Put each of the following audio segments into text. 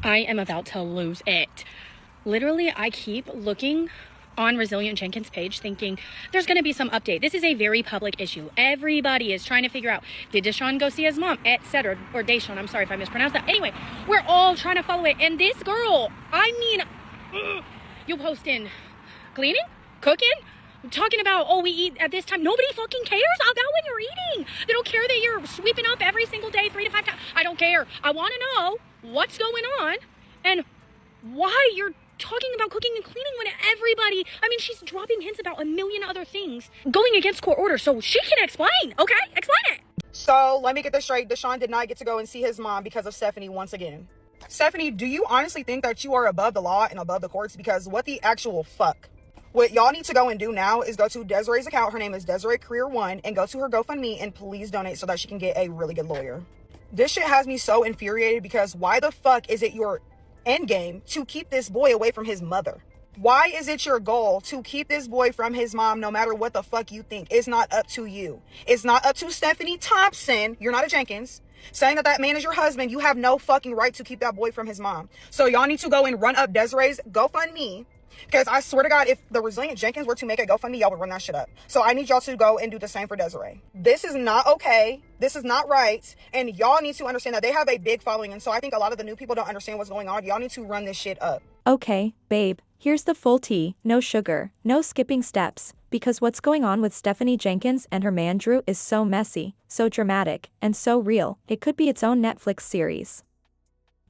I am about to lose it. Literally, I keep looking on Resilient Jenkins page thinking there's going to be some update. This is a very public issue. Everybody is trying to figure out, did Deshaun go see his mom, etc. Or Deshaun, I'm sorry if I mispronounced that. Anyway, we're all trying to follow it. And this girl, I mean, you posting cleaning, cooking, talking about, oh, we eat at this time. Nobody fucking cares about what you're eating. They don't care that you're sweeping up every single day 3 to 5 times. I don't care. I want to know what's going on and why you're talking about cooking and cleaning when everybody, I mean, she's dropping hints about a million other things going against court order, so she can explain, okay? Explain it. So let me get this straight. Deshaun did not get to go and see his mom because of Stephanie once again. Stephanie, do you honestly think that you are above the law and above the courts? Because what the actual fuck? What y'all need to go and do now is go to Desiree's account. Her name is Desiree Career 1, and go to her GoFundMe and please donate so that she can get a really good lawyer. This shit has me so infuriated because why the fuck is it your end game to keep this boy away from his mother? Why is it your goal to keep this boy from his mom no matter what the fuck you think? It's not up to you. It's not up to Stephanie Thompson. You're not a Jenkins. Saying that man is your husband, you have no fucking right to keep that boy from his mom. So y'all need to go and run up Desiree's GoFundMe, because I swear to God, if the Resilient Jenkins were to make a GoFundMe, y'all would run that shit up. So I need y'all to go and do the same for Desiree. This is not okay. This is not right. And y'all need to understand that they have a big following. And so I think a lot of the new people don't understand what's going on. Y'all need to run this shit up. Okay, babe, here's the full tea, no sugar, no skipping steps, because what's going on with Stephanie Jenkins and her man Drew is so messy, so dramatic, and so real, it could be its own Netflix series.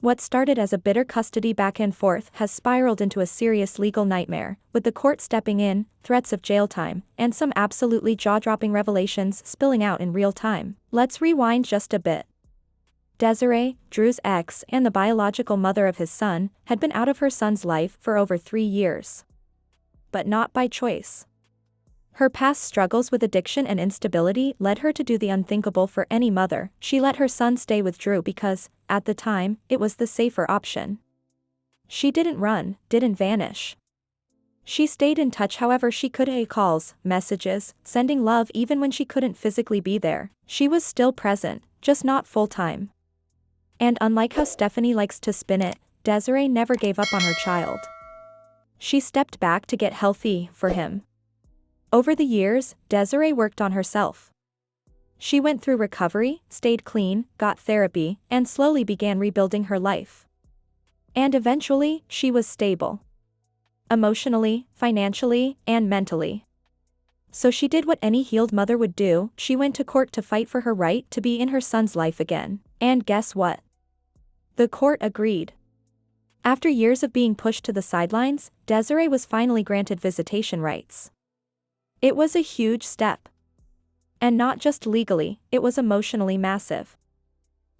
What started as a bitter custody back and forth has spiraled into a serious legal nightmare, with the court stepping in, threats of jail time, and some absolutely jaw-dropping revelations spilling out in real time. Let's rewind just a bit. Desiree, Drew's ex and the biological mother of his son, had been out of her son's life for over 3 years. But not by choice. Her past struggles with addiction and instability led her to do the unthinkable for any mother. She let her son stay with Drew because, at the time, it was the safer option. She didn't run, didn't vanish. She stayed in touch however she could, calls, messages, sending love even when she couldn't physically be there. She was still present, just not full-time. And unlike how Stephanie likes to spin it, Desiree never gave up on her child. She stepped back to get healthy for him. Over the years, Desiree worked on herself. She went through recovery, stayed clean, got therapy, and slowly began rebuilding her life. And eventually, she was stable. Emotionally, financially, and mentally. So she did what any healed mother would do, she went to court to fight for her right to be in her son's life again. And guess what? The court agreed. After years of being pushed to the sidelines, Desiree was finally granted visitation rights. It was a huge step. And not just legally, it was emotionally massive.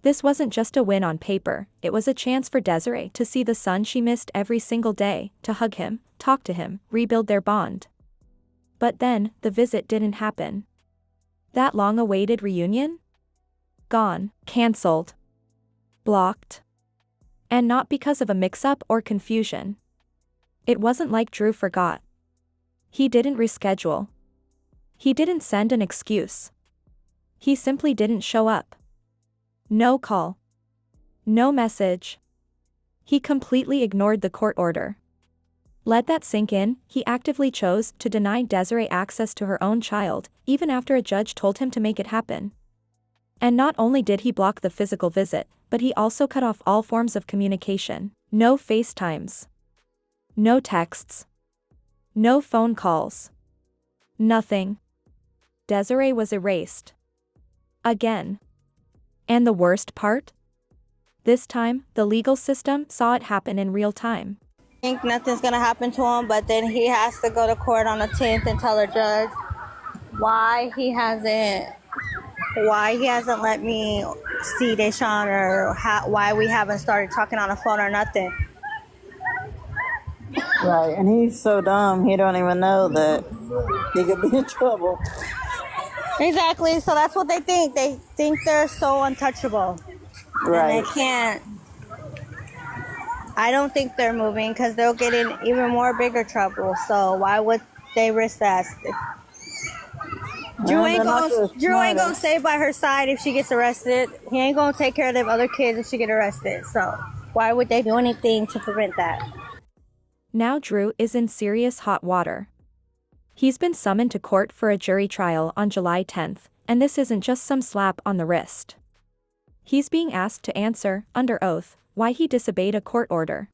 This wasn't just a win on paper, it was a chance for Desiree to see the son she missed every single day, to hug him, talk to him, rebuild their bond. But then, the visit didn't happen. That long-awaited reunion? Gone, cancelled, blocked. And not because of a mix-up or confusion. It wasn't like Drew forgot. He didn't reschedule. He didn't send an excuse. He simply didn't show up. No call. No message. He completely ignored the court order. Let that sink in, he actively chose to deny Desiree access to her own child, even after a judge told him to make it happen. And not only did he block the physical visit, but he also cut off all forms of communication. No FaceTimes. No texts. No phone calls. Nothing. Desiree was erased. Again. And the worst part? This time, the legal system saw it happen in real time. I think nothing's gonna happen to him, but then he has to go to court on the 10th and tell the judge why he hasn't let me see Deshaun, or why we haven't started talking on the phone or nothing. Right, and he's so dumb, he don't even know that he could be in trouble. Exactly, so that's what they think. They think they're so untouchable. Right. And they can't. I don't think they're moving because they'll get in even more bigger trouble. So why would they risk that? Drew ain't gonna stay by her side if she gets arrested. He ain't gonna take care of them other kids if she get arrested. So Why would they do anything to prevent that? Now Drew is in serious hot water. He's been summoned to court for a jury trial on July 10th, and this isn't just some slap on the wrist. He's being asked to answer, under oath, why he disobeyed a court order.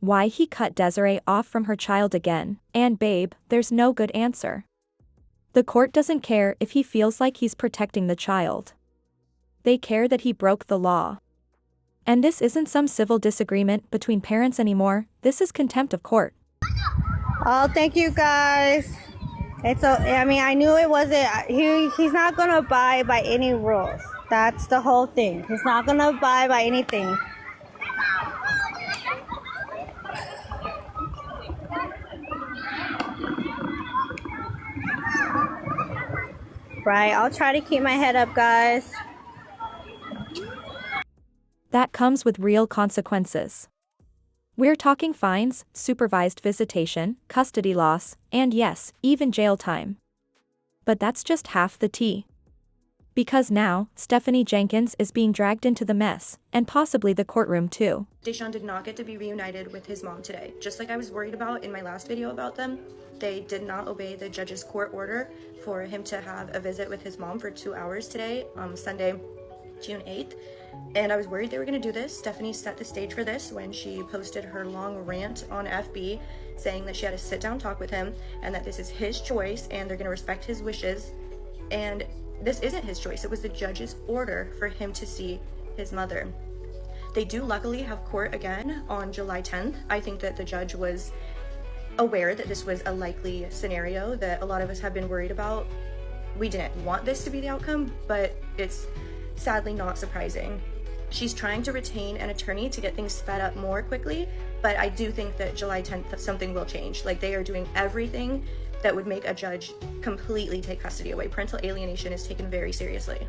Why he cut Desiree off from her child again, and babe, there's no good answer. The court doesn't care if he feels like he's protecting the child. They care that he broke the law. And this isn't some civil disagreement between parents anymore, this is contempt of court. Oh, thank you guys. I mean, I knew it wasn't, he's not gonna abide by any rules. That's the whole thing. He's not gonna abide by anything. Right, I'll try to keep my head up, guys. That comes with real consequences. We're talking fines, supervised visitation, custody loss, and yes, even jail time. But that's just half the tea. Because now, Stephanie Jenkins is being dragged into the mess, and possibly the courtroom too. Deshaun did not get to be reunited with his mom today. Just like I was worried about in my last video about them, they did not obey the judge's court order for him to have a visit with his mom for 2 hours today, Sunday, June 8th. And I was worried they were going to do this. Stephanie set the stage for this when she posted her long rant on FB saying that she had a sit-down talk with him and that this is his choice and they're going to respect his wishes. And this isn't his choice. It was the judge's order for him to see his mother. They do luckily have court again on July 10th. I think that the judge was aware that this was a likely scenario that a lot of us have been worried about. We didn't want this to be the outcome, but it's sadly not surprising. She's trying to retain an attorney to get things sped up more quickly, but I do think that July 10th something will change. Like, they are doing everything that would make a judge completely take custody away. Parental alienation is taken very seriously.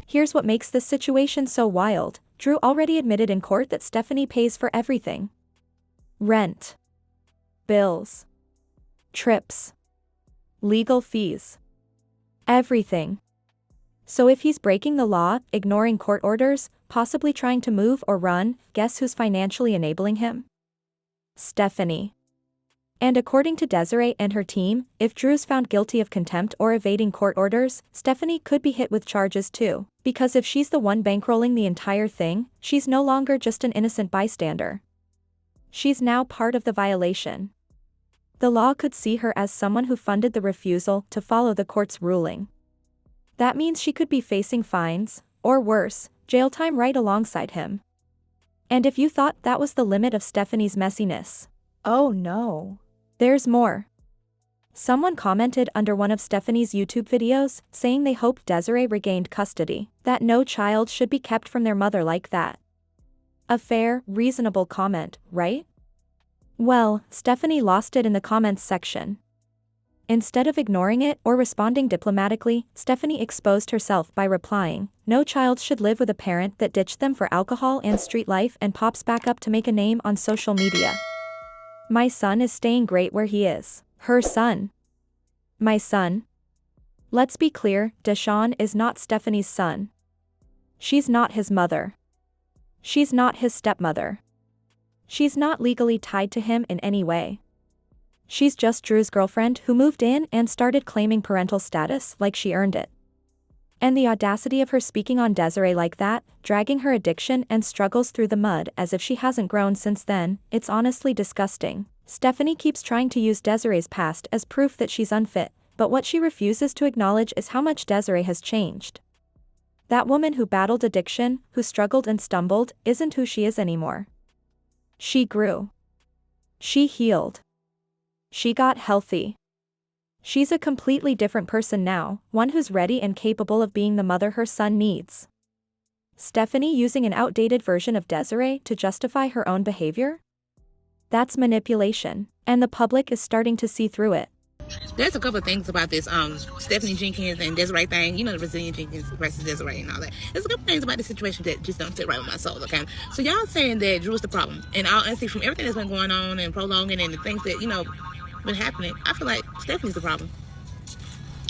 Here's what makes this situation so wild. Drew already admitted in court that Stephanie pays for everything. Rent, bills, trips, legal fees, everything. So if he's breaking the law, ignoring court orders, possibly trying to move or run, guess who's financially enabling him? Stephanie. And according to Desiree and her team, if Drew's found guilty of contempt or evading court orders, Stephanie could be hit with charges too. Because if she's the one bankrolling the entire thing, she's no longer just an innocent bystander. She's now part of the violation. The law could see her as someone who funded the refusal to follow the court's ruling. That means she could be facing fines, or worse, jail time right alongside him. And if you thought that was the limit of Stephanie's messiness, oh no. There's more. Someone commented under one of Stephanie's YouTube videos, saying they hoped Desiree regained custody, that no child should be kept from their mother like that. A fair, reasonable comment, right? Well, Stephanie lost it in the comments section. Instead of ignoring it or responding diplomatically, Stephanie exposed herself by replying, "No child should live with a parent that ditched them for alcohol and street life and pops back up to make a name on social media. My son is staying great where he is." Her son. My son. Let's be clear, Deshaun is not Stephanie's son. She's not his mother. She's not his stepmother. She's not legally tied to him in any way. She's just Drew's girlfriend who moved in and started claiming parental status like she earned it. And the audacity of her speaking on Desiree like that, dragging her addiction and struggles through the mud as if she hasn't grown since then, it's honestly disgusting. Stephanie keeps trying to use Desiree's past as proof that she's unfit, but what she refuses to acknowledge is how much Desiree has changed. That woman who battled addiction, who struggled and stumbled, isn't who she is anymore. She grew. She healed. She got healthy. She's a completely different person now, one who's ready and capable of being the mother her son needs. Stephanie using an outdated version of Desiree to justify her own behavior? That's manipulation, and the public is starting to see through it. There's a couple of things about this Stephanie Jenkins and Desiree thing, you know, the Brazilian Jenkins versus Desiree and all that. There's a couple of things about the situation that just don't sit right with my soul, okay? So y'all saying that Drew's the problem, and all honesty, from everything that's been going on and prolonging and the things that, you know, been happening, I feel like Stephanie's the problem.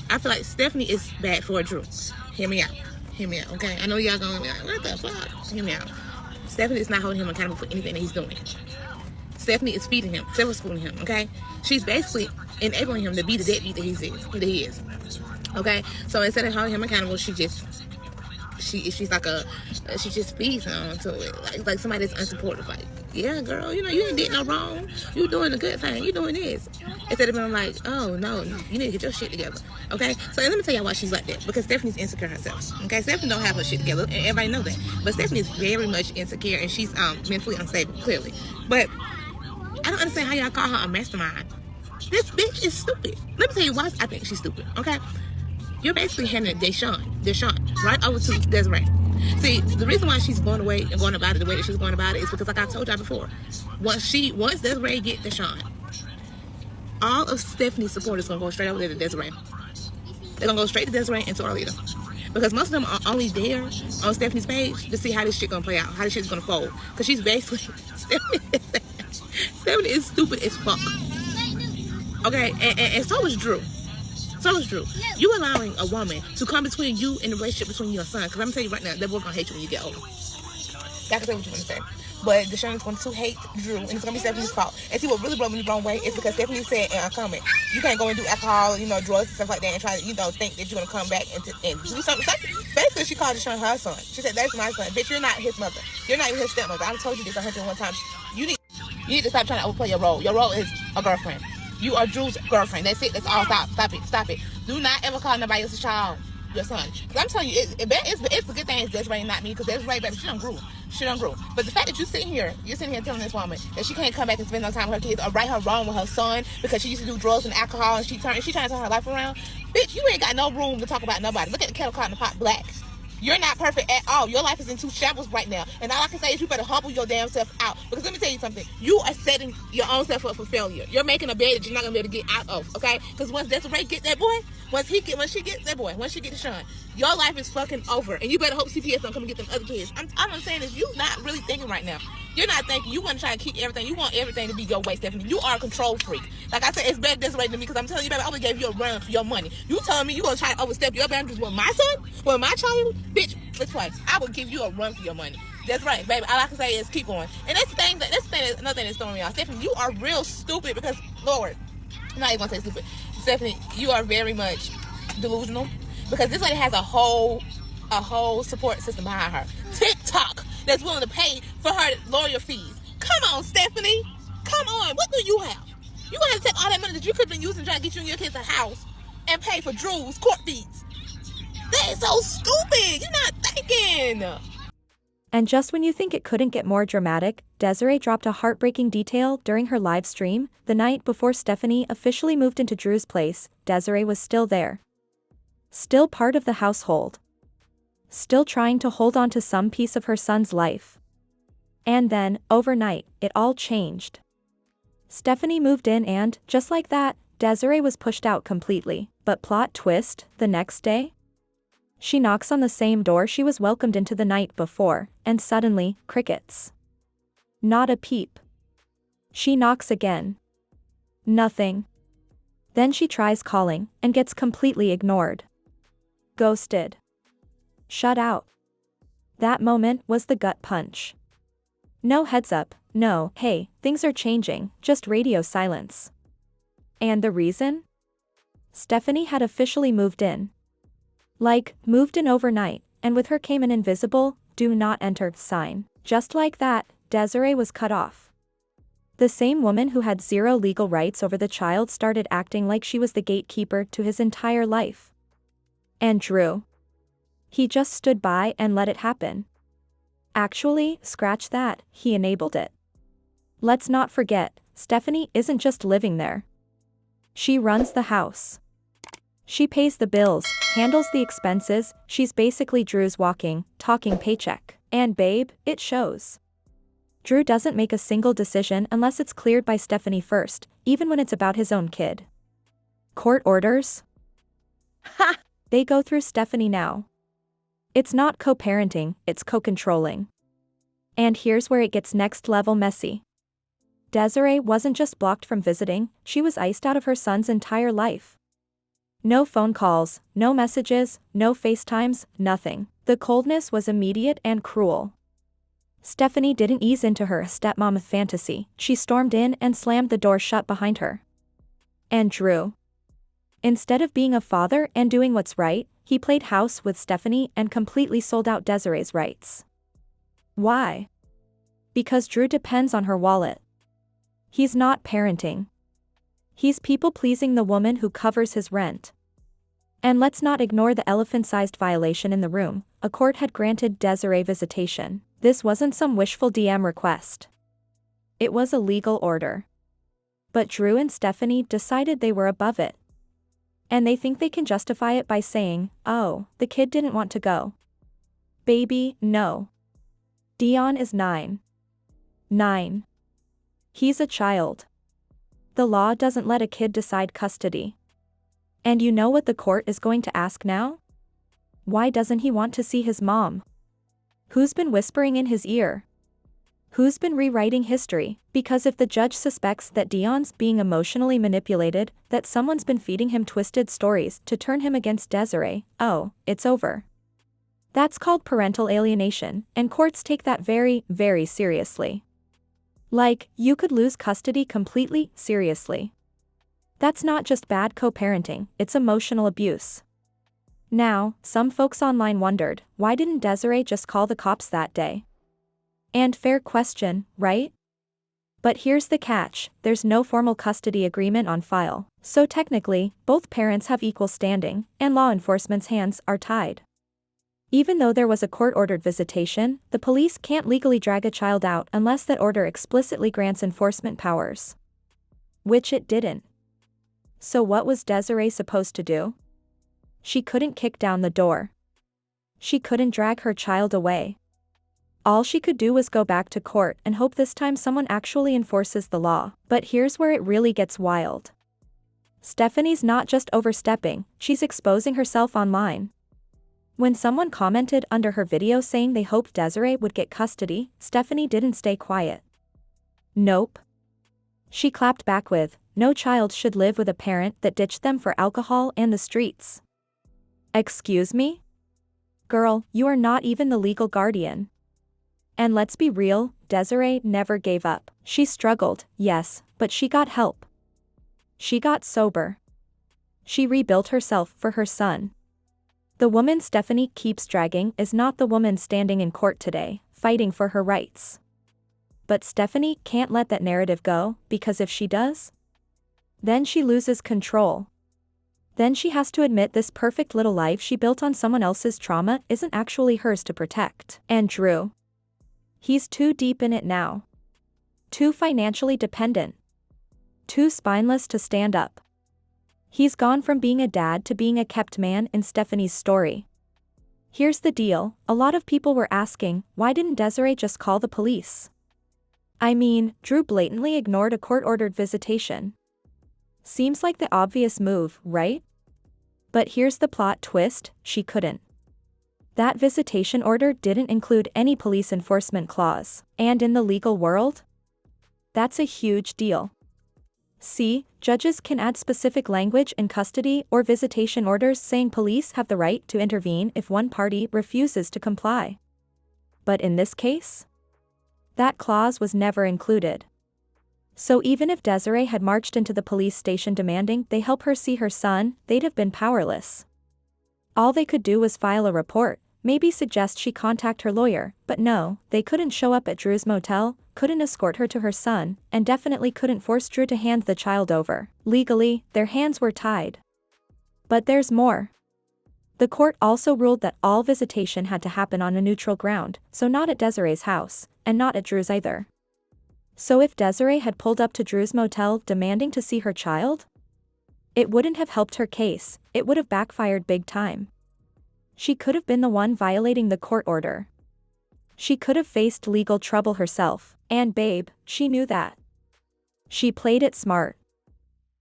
I feel like Stephanie is bad for Drew. Hear me out. Hear me out, okay? I know y'all gonna be like, what the fuck? Hear me out. Stephanie is not holding him accountable for anything that he's doing. Stephanie is feeding him, silver spooning him, okay? She's basically enabling him to be the deadbeat that he is. Okay? So instead of holding him accountable, she just feeds him to it. Like somebody that's unsupportive. Like, yeah, girl, you ain't did no wrong. You doing a good thing. You doing this. Instead of being like, oh, no, you need to get your shit together. Okay? So let me tell you why she's like that. Because Stephanie's insecure herself. Okay? Stephanie don't have her shit together. And everybody knows that. But Stephanie is very much insecure. And she's mentally unstable, clearly. But I don't understand how y'all call her a mastermind. This bitch is stupid. Let me tell you why I think she's stupid. Okay? You're basically handing Deshaun, right over to Desiree. See, the reason why she's going away and going about it the way that she's going about it is because, like I told y'all before, once Desiree get Deshaun, all of Stephanie's support is going to go straight over there to Desiree. They're going to go straight to Desiree and to Arlita. Because most of them are only there on Stephanie's page to see how this shit going to play out, how this shit's going to fold. Because she's basically, Stephanie is stupid as fuck. Okay, and so is Drew. So is Drew. You allowing a woman to come between you and the relationship between you and your son. Because I'm going to tell you right now, that boy's going to hate you when you get older. Y'all can say what you want to say. But Deshaun is going to hate Drew, and it's going to be Stephanie's fault. And see, what really broke me the wrong way is because Stephanie said in a comment, you can't go and do alcohol, drugs and stuff like that and try to, think that you're going to come back and do something. Basically, she called Deshaun her son. She said, that's my son. Bitch, you're not his mother. You're not even his stepmother. I've told you this 101 times. You need to stop trying to overplay your role. Your role is a girlfriend. You are Drew's girlfriend. That's it. That's all. Stop it. Do not ever call nobody else's child your son. Because I'm telling you, it's a good thing it's Desiree, not me. Because Desiree, baby, she done grew. But the fact that you're sitting here telling this woman that she can't come back and spend no time with her kids or right her wrong with her son because she used to do drugs and alcohol and she trying to turn her life around. Bitch, you ain't got no room to talk about nobody. Look at the kettle caught in the pot black. You're not perfect at all. Your life is in two shambles right now. And all I can say is you better humble your damn self out. Because let me tell you something. You are setting your own self up for failure. You're making a bed that you're not going to be able to get out of. Okay? Because once Desiree get that boy, once she get Deshaun, your life is fucking over. And you better hope CPS don't come and get them other kids. All I'm saying is you not really thinking right now. You're not thinking. You want to try to keep everything. You want everything to be your way, Stephanie. You are a control freak. Like I said, it's better Desiree than me because I'm telling you, baby, I only gave you a run for your money. You telling me you going to try to overstep your boundaries with my son? With my child? Bitch, let's play. I would give you a run for your money. That's right, baby. All I can say is keep going. And that's the thing. Another thing that's throwing me off. Stephanie, you are real stupid because, Lord, I'm not even going to say stupid. Stephanie, you are very much delusional because this lady has a whole support system behind her. TikTok that's willing to pay for her lawyer fees. Come on, Stephanie. Come on. What do you have? You going to take all that money that you could have been using trying to get you and your kids a house and pay for Drew's court fees? That is so stupid. You're not thinking. And just when you think it couldn't get more dramatic, Desiree dropped a heartbreaking detail during her live stream. The night before Stephanie officially moved into Drew's place, Desiree was still there. Still part of the household. Still trying to hold on to some piece of her son's life. And then, overnight, it all changed. Stephanie moved in and, just like that, Desiree was pushed out completely. But plot twist, the next day? She knocks on the same door she was welcomed into the night before, and suddenly, crickets. Not a peep. She knocks again. Nothing. Then she tries calling, and gets completely ignored. Ghosted. Shut out. That moment was the gut punch. No heads up, no, hey, things are changing, just radio silence. And the reason? Stephanie had officially moved in. Like, moved in overnight, and with her came an invisible, do not enter sign. Just like that, Desiree was cut off. The same woman who had zero legal rights over the child started acting like she was the gatekeeper to his entire life. And Drew. He just stood by and let it happen. Actually, scratch that, he enabled it. Let's not forget, Stephanie isn't just living there. She runs the house. She pays the bills, handles the expenses, she's basically Drew's walking, talking paycheck. And babe, it shows. Drew doesn't make a single decision unless it's cleared by Stephanie first, even when it's about his own kid. Court orders? Ha! They go through Stephanie now. It's not co-parenting, it's co-controlling. And here's where it gets next level messy. Desiree wasn't just blocked from visiting, she was iced out of her son's entire life. No phone calls, no messages, no FaceTimes, nothing. The coldness was immediate and cruel. Stephanie didn't ease into her stepmom fantasy. She stormed in and slammed the door shut behind her. And Drew, instead of being a father and doing what's right, he played house with Stephanie and completely sold out Desiree's rights. Why? Because Drew depends on her wallet. He's not parenting. He's people-pleasing the woman who covers his rent. And let's not ignore the elephant-sized violation in the room. A court had granted Desiree visitation. This wasn't some wishful DM request. It was a legal order. But Drew and Stephanie decided they were above it. And they think they can justify it by saying, oh, the kid didn't want to go. Baby, no. Dion is 9. 9. He's a child. The law doesn't let a kid decide custody. And you know what the court is going to ask now? Why doesn't he want to see his mom? Who's been whispering in his ear? Who's been rewriting history? Because if the judge suspects that Dion's being emotionally manipulated, that someone's been feeding him twisted stories to turn him against Desiree, oh, it's over. That's called parental alienation, and courts take that very, very seriously. Like, you could lose custody completely, seriously. That's not just bad co-parenting, it's emotional abuse. Now, some folks online wondered, why didn't Desiree just call the cops that day? And fair question, right? But here's the catch, there's no formal custody agreement on file. So technically, both parents have equal standing, and law enforcement's hands are tied. Even though there was a court-ordered visitation, the police can't legally drag a child out unless that order explicitly grants enforcement powers. Which it didn't. So what was Desiree supposed to do? She couldn't kick down the door. She couldn't drag her child away. All she could do was go back to court and hope this time someone actually enforces the law. But here's where it really gets wild. Stephanie's not just overstepping, she's exposing herself online. When someone commented under her video saying they hoped Desiree would get custody, Stephanie didn't stay quiet. Nope. She clapped back with, no child should live with a parent that ditched them for alcohol and the streets. Excuse me? Girl, you are not even the legal guardian. And let's be real, Desiree never gave up. She struggled, yes, but she got help. She got sober. She rebuilt herself for her son. The woman Stephanie keeps dragging is not the woman standing in court today, fighting for her rights. But Stephanie can't let that narrative go, because if she does, then she loses control. Then she has to admit this perfect little life she built on someone else's trauma isn't actually hers to protect. And Drew, he's too deep in it now. Too financially dependent. Too spineless to stand up. He's gone from being a dad to being a kept man in Stephanie's story. Here's the deal, a lot of people were asking, why didn't Desiree just call the police? I mean, Drew blatantly ignored a court-ordered visitation. Seems like the obvious move, right? But here's the plot twist, she couldn't. That visitation order didn't include any police enforcement clause, and in the legal world, that's a huge deal. See, judges can add specific language in custody or visitation orders saying police have the right to intervene if one party refuses to comply. But in this case, that clause was never included. So even if Desiree had marched into the police station demanding they help her see her son, they'd have been powerless. All they could do was file a report, maybe suggest she contact her lawyer, but no, they couldn't show up at Drew's motel, couldn't escort her to her son, and definitely couldn't force Drew to hand the child over. Legally, their hands were tied. But there's more. The court also ruled that all visitation had to happen on a neutral ground, so not at Desiree's house, and not at Drew's either. So if Desiree had pulled up to Drew's motel demanding to see her child, it wouldn't have helped her case, it would have backfired big time. She could have been the one violating the court order. She could have faced legal trouble herself, and babe, she knew that. She played it smart.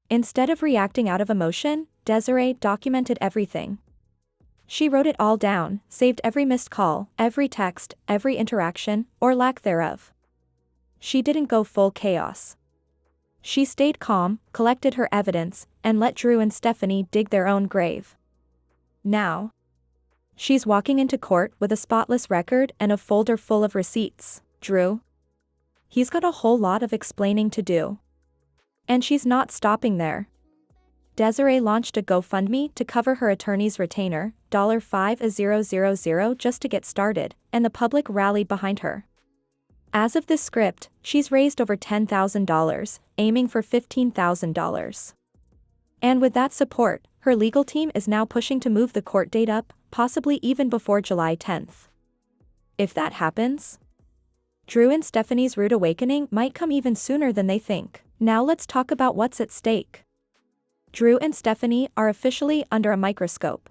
Instead of reacting out of emotion, Desiree documented everything. She wrote it all down, saved every missed call, every text, every interaction, or lack thereof. She didn't go full chaos. She stayed calm, collected her evidence, and let Drew and Stephanie dig their own grave. Now, she's walking into court with a spotless record and a folder full of receipts. Drew. He's got a whole lot of explaining to do. And she's not stopping there. Desiree launched a GoFundMe to cover her attorney's retainer, $5,000 just to get started, and the public rallied behind her. As of this script, she's raised over $10,000, aiming for $15,000. And with that support, her legal team is now pushing to move the court date up, possibly even before July 10th. If that happens, Drew and Stephanie's rude awakening might come even sooner than they think. Now let's talk about what's at stake. Drew and Stephanie are officially under a microscope.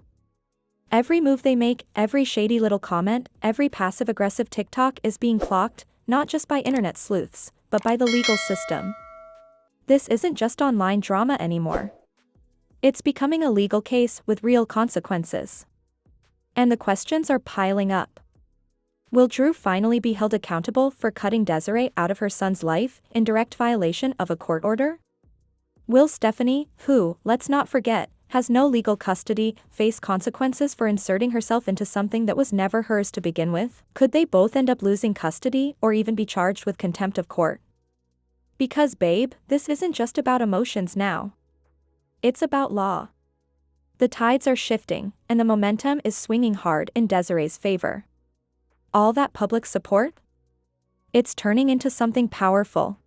Every move they make, every shady little comment, every passive-aggressive TikTok is being clocked, not just by internet sleuths, but by the legal system. This isn't just online drama anymore. It's becoming a legal case with real consequences. And the questions are piling up. Will Drew finally be held accountable for cutting Desiree out of her son's life in direct violation of a court order? Will Stephanie, who, let's not forget, has no legal custody, face consequences for inserting herself into something that was never hers to begin with? Could they both end up losing custody or even be charged with contempt of court? Because babe, this isn't just about emotions now. It's about law. The tides are shifting, and the momentum is swinging hard in Desiree's favor. All that public support? It's turning into something powerful.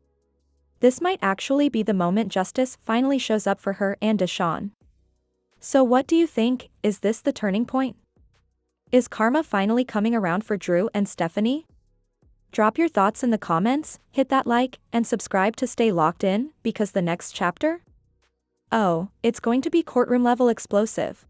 This might actually be the moment justice finally shows up for her and Deshaun. So what do you think? Is this the turning point? Is karma finally coming around for Drew and Stephanie? Drop your thoughts in the comments, hit that like, and subscribe to stay locked in, because the next chapter? Oh, it's going to be courtroom level explosive.